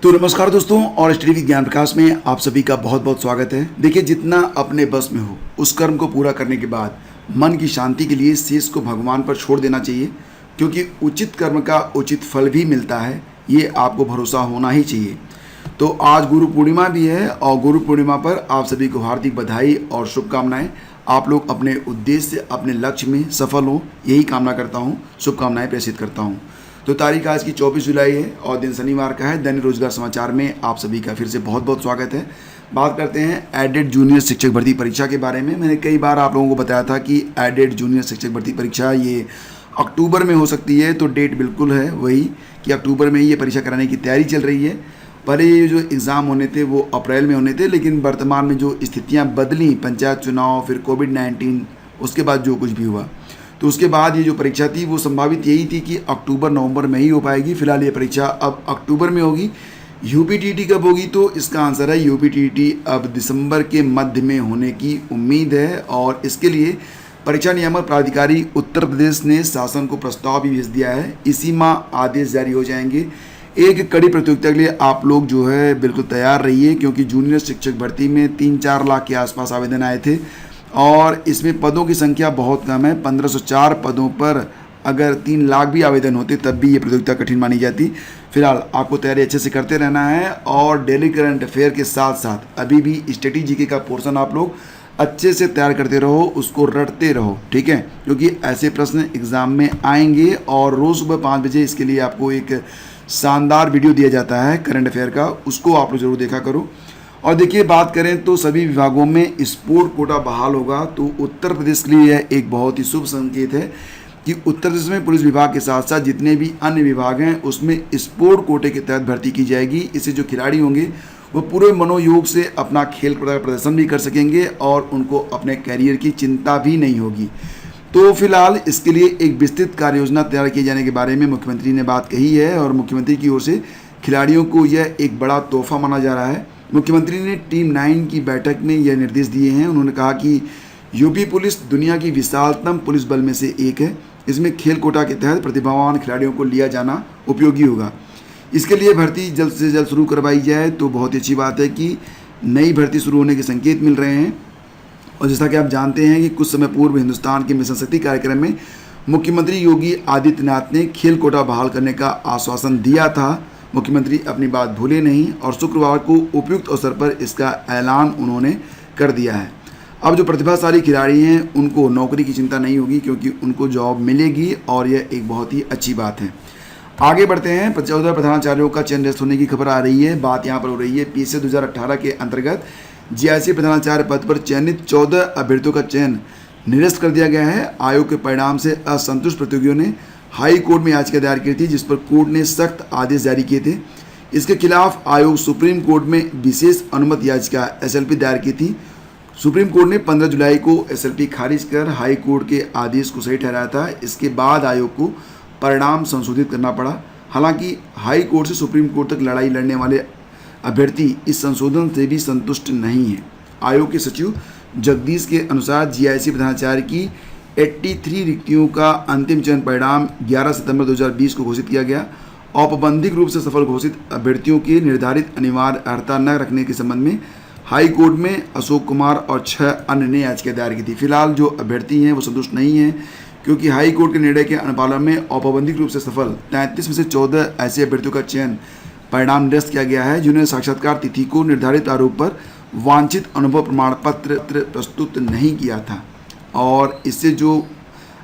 तो नमस्कार दोस्तों, और स्टडी विज्ञान प्रकाश में आप सभी का बहुत बहुत स्वागत है। देखिए, जितना अपने बस में हो उस कर्म को पूरा करने के बाद मन की शांति के लिए शेष को भगवान पर छोड़ देना चाहिए, क्योंकि उचित कर्म का उचित फल भी मिलता है, ये आपको भरोसा होना ही चाहिए। तो आज गुरु पूर्णिमा भी है और गुरु पूर्णिमा पर आप सभी को हार्दिक बधाई और शुभकामनाएं। आप लोग अपने उद्देश्य, अपने लक्ष्य में सफल हो, यही कामना करता हूँ, शुभकामनाएं प्रेषित करता हूँ। तो तारीख आज की 24 जुलाई है और दिन शनिवार का है। दैनिक रोजगार समाचार में आप सभी का फिर से बहुत बहुत स्वागत है। बात करते हैं एडेड जूनियर शिक्षक भर्ती परीक्षा के बारे में। मैंने कई बार आप लोगों को बताया था कि एडेड जूनियर शिक्षक भर्ती परीक्षा ये अक्टूबर में हो सकती है, तो डेट बिल्कुल है वही कि अक्टूबर में ही ये परीक्षा कराने की तैयारी चल रही है। पहले ये जो एग्ज़ाम होने थे वो अप्रैल में होने थे, लेकिन वर्तमान में जो स्थितियाँ बदली, पंचायत चुनाव, फिर कोविड-19, उसके बाद जो कुछ भी हुआ, तो उसके बाद ये जो परीक्षा थी वो संभावित यही थी कि अक्टूबर नवंबर में ही हो पाएगी। फिलहाल ये परीक्षा अब अक्टूबर में होगी। यूपीटीटी कब होगी? तो इसका आंसर है यूपीटीटी अब दिसंबर के मध्य में होने की उम्मीद है। और इसके लिए परीक्षा नियामक प्राधिकारी उत्तर प्रदेश ने शासन को प्रस्ताव भी भेज दिया है। इसी माह आदेश जारी हो जाएंगे। एक कड़ी प्रतियोगिता के लिए आप लोग जो है बिल्कुल तैयार रहिए, क्योंकि जूनियर शिक्षक भर्ती में 3-4 लाख के आसपास आवेदन आए थे और इसमें पदों की संख्या बहुत कम है। 1504 पदों पर अगर 3 लाख भी आवेदन होते तब भी ये प्रतियोगिता कठिन मानी जाती। फिलहाल आपको तैयारी अच्छे से करते रहना है और डेली करंट अफेयर के साथ साथ अभी भी स्टडी जीके का पोर्शन आप लोग अच्छे से तैयार करते रहो, उसको रटते रहो, ठीक है, क्योंकि ऐसे प्रश्न एग्जाम में आएंगे। और रोज़ सुबह 5 बजे इसके लिए आपको एक शानदार वीडियो दिया जाता है करंट अफेयर का, उसको आप लोग जरूर देखा करो। और देखिए, बात करें तो सभी विभागों में स्पोर्ट कोटा बहाल होगा, तो उत्तर प्रदेश के लिए यह एक बहुत ही शुभ संकेत है कि उत्तर प्रदेश में पुलिस विभाग के साथ साथ जितने भी अन्य विभाग हैं उसमें स्पोर्ट कोटे के तहत भर्ती की जाएगी। इससे जो खिलाड़ी होंगे वो पूरे मनोयोग से अपना खेल का प्रदर्शन भी कर सकेंगे और उनको अपने कैरियर की चिंता भी नहीं होगी। तो फिलहाल इसके लिए एक विस्तृत कार्य योजना तैयार किए जाने के बारे में मुख्यमंत्री ने बात कही है और मुख्यमंत्री की ओर से खिलाड़ियों को यह एक बड़ा तोहफा माना जा रहा है। मुख्यमंत्री ने टीम 9 की बैठक में यह निर्देश दिए हैं। उन्होंने कहा कि यूपी पुलिस दुनिया की विशालतम पुलिस बल में से एक है। इसमें खेल कोटा के तहत प्रतिभावान खिलाड़ियों को लिया जाना उपयोगी होगा। इसके लिए भर्ती जल्द से जल्द शुरू करवाई जाए, तो बहुत ही अच्छी बात है कि नई भर्ती शुरू होने के संकेत मिल रहे हैं। और जैसा कि आप जानते हैं कि कुछ समय पूर्व हिंदुस्तान के मिशन शक्ति कार्यक्रम में मुख्यमंत्री योगी आदित्यनाथ ने खेल कोटा बहाल करने का आश्वासन दिया था। मुख्यमंत्री अपनी बात भूले नहीं और शुक्रवार को उपयुक्त अवसर पर इसका ऐलान उन्होंने कर दिया है। अब जो प्रतिभाशाली खिलाड़ी हैं उनको नौकरी की चिंता नहीं होगी, क्योंकि उनको जॉब मिलेगी और यह एक बहुत ही अच्छी बात है। आगे बढ़ते हैं। 14 प्रधानाचार्यों का चयन निरस्त होने की खबर आ रही है। बात यहाँ पर हो रही है पीएससी 2018 के अंतर्गत जीआईसी प्रधानाचार्य पद पर चयनित 14 अभ्यर्थियों का चयन निरस्त कर दिया गया है। आयोग के परिणाम से असंतुष्ट प्रतियोगियों ने हाई कोर्ट में याचिका दायर की थी, जिस पर कोर्ट ने सख्त आदेश जारी किए थे। इसके खिलाफ आयोग सुप्रीम कोर्ट में विशेष अनुमति याचिका एसएलपी दायर की थी। सुप्रीम कोर्ट ने 15 जुलाई को एसएलपी खारिज कर हाई कोर्ट के आदेश को सही ठहराया था। इसके बाद आयोग को परिणाम संशोधित करना पड़ा। हालांकि हाई कोर्ट से सुप्रीम कोर्ट तक लड़ाई लड़ने वाले अभ्यर्थी इस संशोधन से भी संतुष्ट नहीं है। आयोग के सचिव जगदीश के अनुसार जीआईसी प्रधानाचार्य की 83 रिक्तियों का अंतिम चयन परिणाम 11 सितंबर 2020 को घोषित किया गया। औपबंधिक रूप से सफल घोषित अभ्यर्थियों के निर्धारित अनिवार्य अर्हता न रखने के संबंध में हाई कोर्ट में अशोक कुमार और 6 अन्य ने याचिका दायर की थी। फिलहाल जो अभ्यर्थी हैं वो संतुष्ट नहीं हैं, क्योंकि हाई कोर्ट के निर्णय के अनुपालन में औपबंधिक रूप से सफल 33 में से 14 ऐसे अभ्यर्थियों का चयन परिणाम निरस्त किया गया है, जिन्होंने साक्षात्कार तिथि को निर्धारित आरोप पर वांछित अनुभव प्रमाण पत्र प्रस्तुत नहीं किया था। और इससे जो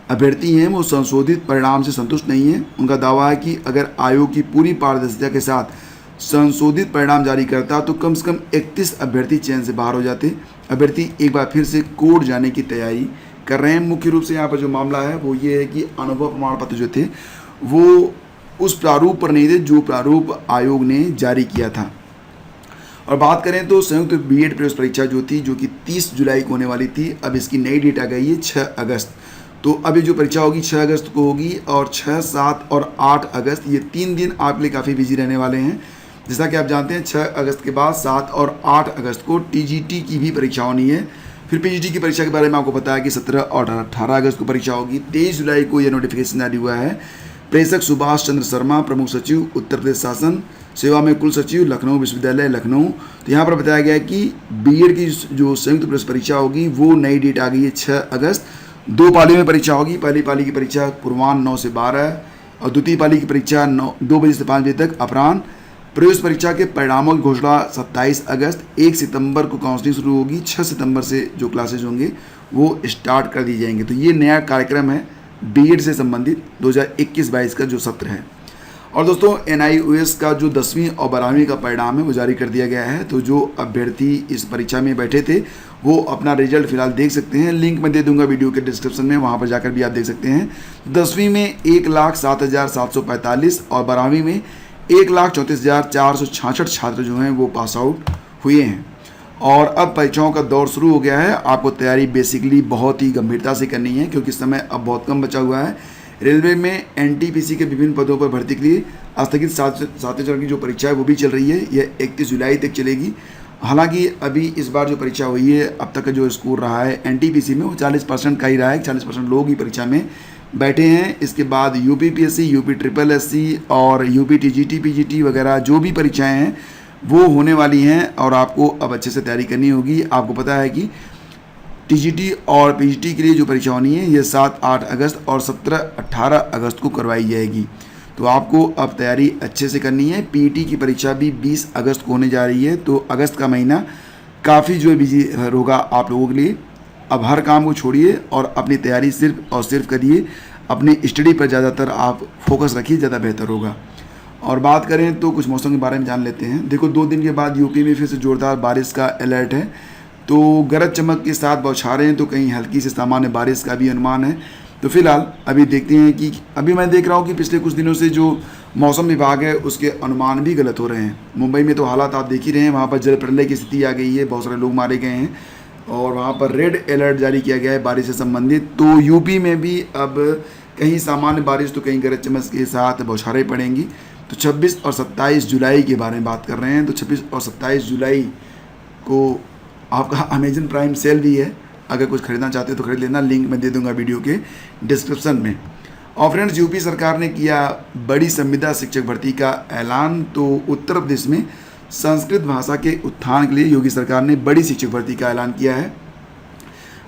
अभ्यर्थी हैं वो संशोधित परिणाम से संतुष्ट नहीं हैं। उनका दावा है कि अगर आयोग की पूरी पारदर्शिता के साथ संशोधित परिणाम जारी करता तो कम से कम 31 अभ्यर्थी चयन से बाहर हो जाते। अभ्यर्थी एक बार फिर से कोर्ट जाने की तैयारी कर रहे हैं। मुख्य रूप से यहाँ पर जो मामला है वो ये है कि अनुभव प्रमाण पत्र जो थे वो उस प्रारूप पर नहीं थे जो प्रारूप आयोग ने जारी किया था। और बात करें तो संयुक्त बीएड प्रवेश परीक्षा जो थी, जो कि 30 जुलाई को होने वाली थी, अब इसकी नई डेट आ गई है 6 अगस्त। तो अब ये जो परीक्षा होगी 6 अगस्त को होगी और 6, 7 और 8 अगस्त ये 3 दिन आपके लिए काफ़ी बिजी रहने वाले हैं। जैसा कि आप जानते हैं 6 अगस्त के बाद 7 और 8 अगस्त को टीजीटी की भी परीक्षा होनी है। फिर पीजीटी की परीक्षा के बारे में आपको पता है कि 17 और 18 अगस्त को परीक्षा होगी। 23 जुलाई को यह नोटिफिकेशन जारी हुआ है। प्रेषक सुभाष चंद्र शर्मा, प्रमुख सचिव उत्तर प्रदेश शासन, सेवा में कुल सचिव लखनऊ विश्वविद्यालय लखनऊ। तो यहाँ पर बताया गया है कि बीएड की जो संयुक्त प्रवेश परीक्षा होगी वो नई डेट आ गई है 6 अगस्त। 2 पालियों में परीक्षा होगी। पहली पाली की परीक्षा पूर्वाह्न 9 से 12 और द्वितीय पाली की परीक्षा 2 बजे से 5 बजे तक अपराह्न। प्रवेश परीक्षा के परिणामों की घोषणा 27 अगस्त। 1 सितंबर को काउंसलिंग शुरू होगी। 6 सितंबर से जो क्लासेज होंगे वो स्टार्ट कर दी जाएंगे। तो ये नया कार्यक्रम है बीएड से संबंधित 2021-22 का जो सत्र है। और दोस्तों एनआईओएस का जो 10वीं और 12वीं का परिणाम है वो जारी कर दिया गया है। तो जो अभ्यर्थी इस परीक्षा में बैठे थे वो अपना रिजल्ट फिलहाल देख सकते हैं। लिंक मैं दे दूंगा वीडियो के डिस्क्रिप्शन में, वहाँ पर जाकर भी आप देख सकते हैं। 10वीं में 1,07,745 और 12वीं में 1,34,466 छात्र जो हैं वो पास आउट हुए हैं। और अब परीक्षाओं का दौर शुरू हो गया है। आपको तैयारी बेसिकली बहुत ही गंभीरता से करनी है क्योंकि समय अब बहुत कम बचा हुआ है। रेलवे में एनटीपीसी के विभिन्न पदों पर भर्ती के लिए स्थगित 7वें चरण की जो परीक्षा है वो भी चल रही है। यह 31 जुलाई तक चलेगी। हालांकि अभी इस बार जो परीक्षा हुई है अब तक का जो स्कोर रहा है एनटीपीसी में वो 40% का ही रहा है। 40% लोग ही परीक्षा में बैठे हैं। इसके बाद यूपीपीएससी, यूपी ट्रिपल एससी और यूपी टीजीटी पीजीटी वगैरह जो भी परीक्षाएँ हैं वो होने वाली हैं और आपको अब अच्छे से तैयारी करनी होगी। आपको पता है कि टीजीटी और पीजीटी के लिए जो परीक्षा होनी है ये 7-8 अगस्त और 17-18 अगस्त को करवाई जाएगी। तो आपको अब तैयारी अच्छे से करनी है। पीईटी की परीक्षा भी 20 अगस्त को होने जा रही है। तो अगस्त का महीना काफ़ी जो है बिजी होगा आप लोगों के लिए। अब हर काम को छोड़िए और अपनी तैयारी सिर्फ और सिर्फ करिए। अपनी स्टडी पर ज़्यादातर आप फोकस रखिए, ज़्यादा बेहतर होगा। और बात करें तो कुछ मौसम के बारे में जान लेते हैं। देखो 2 दिन के बाद यूपी में फिर से ज़ोरदार बारिश का अलर्ट है। तो गरज चमक के साथ बौछारें हैं तो कहीं हल्की से सामान्य बारिश का भी अनुमान है। तो फिलहाल अभी देखते हैं कि अभी मैं देख रहा हूँ कि पिछले कुछ दिनों से जो मौसम विभाग है उसके अनुमान भी गलत हो रहे हैं। मुंबई में तो हालात आप देख ही रहे हैं, वहाँ पर जल प्रलय की स्थिति आ गई है, बहुत सारे लोग मारे गए हैं और वहाँ पर रेड अलर्ट जारी किया गया है बारिश से संबंधित। तो यूपी में भी अब कहीं सामान्य बारिश तो कहीं गरज चमक के साथ बौछारें पड़ेंगी। तो 26 और 27 जुलाई के बारे में बात कर रहे हैं। तो 26 और 27 जुलाई को आपका अमेजन प्राइम सेल भी है। अगर कुछ खरीदना चाहते हो तो खरीद लेना। लिंक मैं दे दूंगा वीडियो के डिस्क्रिप्शन में। और फ्रेंड्स यूपी सरकार ने किया बड़ी संविदा शिक्षक भर्ती का ऐलान। तो उत्तर प्रदेश में संस्कृत भाषा के उत्थान के लिए योगी सरकार ने बड़ी शिक्षक भर्ती का ऐलान किया है।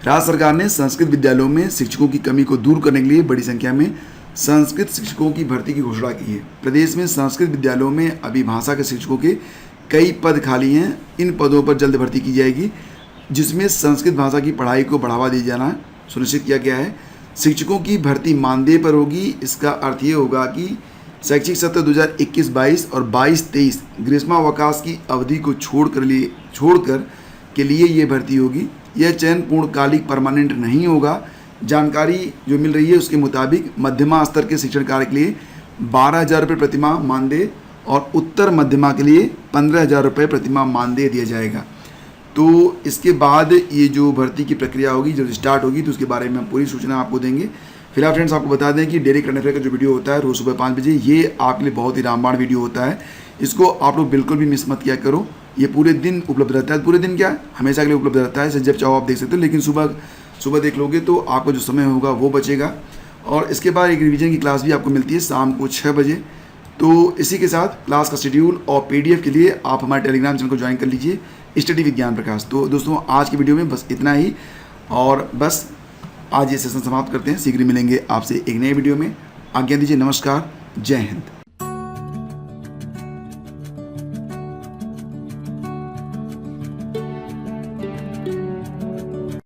राज्य सरकार ने संस्कृत विद्यालयों में शिक्षकों की कमी को दूर करने के लिए बड़ी संख्या में संस्कृत शिक्षकों की भर्ती की घोषणा की है। प्रदेश में संस्कृत विद्यालयों में अभी भाषा के शिक्षकों के कई पद खाली हैं। इन पदों पर जल्द भर्ती की जाएगी जिसमें संस्कृत भाषा की पढ़ाई को बढ़ावा दिया जाना सुनिश्चित किया गया है। शिक्षकों की भर्ती मानदेय पर होगी। इसका अर्थ ये होगा कि शैक्षिक सत्र 2021-22 और 22-23 ग्रीष्मावकाश की अवधि को छोड़कर के लिए ये भर्ती होगी। यह चयन पूर्णकालिक परमानेंट नहीं होगा। जानकारी जो मिल रही है उसके मुताबिक मध्यमा स्तर के शिक्षण कार्य के लिए 12,000 रुपये प्रतिमाह मानदेय और उत्तर मध्यमा के लिए 15,000 रुपये प्रतिमाह मानदेय दिया जाएगा। तो इसके बाद ये जो भर्ती की प्रक्रिया होगी जब स्टार्ट होगी तो उसके बारे में हम पूरी सूचना आपको देंगे। फिलहाल फ्रेंड्स आपको बता दें कि डेली करंट अफेयर का जो वीडियो होता है रोज़ सुबह 5 बजे, ये आपके लिए बहुत ही रामबाण वीडियो होता है। इसको आप लोग बिल्कुल भी मिस मत किया करो। ये पूरे दिन उपलब्ध रहता है। पूरे दिन क्या हमेशा के लिए उपलब्ध रहता है, जब चाहो आप देख सकते हो। लेकिन सुबह देख लोगे तो आपको जो समय होगा वो बचेगा। और इसके बाद एक रिवीजन की क्लास भी आपको मिलती है शाम को 6 बजे। तो इसी के साथ क्लास का शेड्यूल और पीडीएफ के लिए आप हमारे टेलीग्राम चैनल को ज्वाइन कर लीजिए, स्टडी विद ज्ञान प्रकाश। तो दोस्तों आज की वीडियो में बस इतना ही और बस आज ये सेशन समाप्त करते हैं। शीघ्र मिलेंगे आपसे एक नए वीडियो में। आज्ञा दीजिए। नमस्कार, जय हिंद।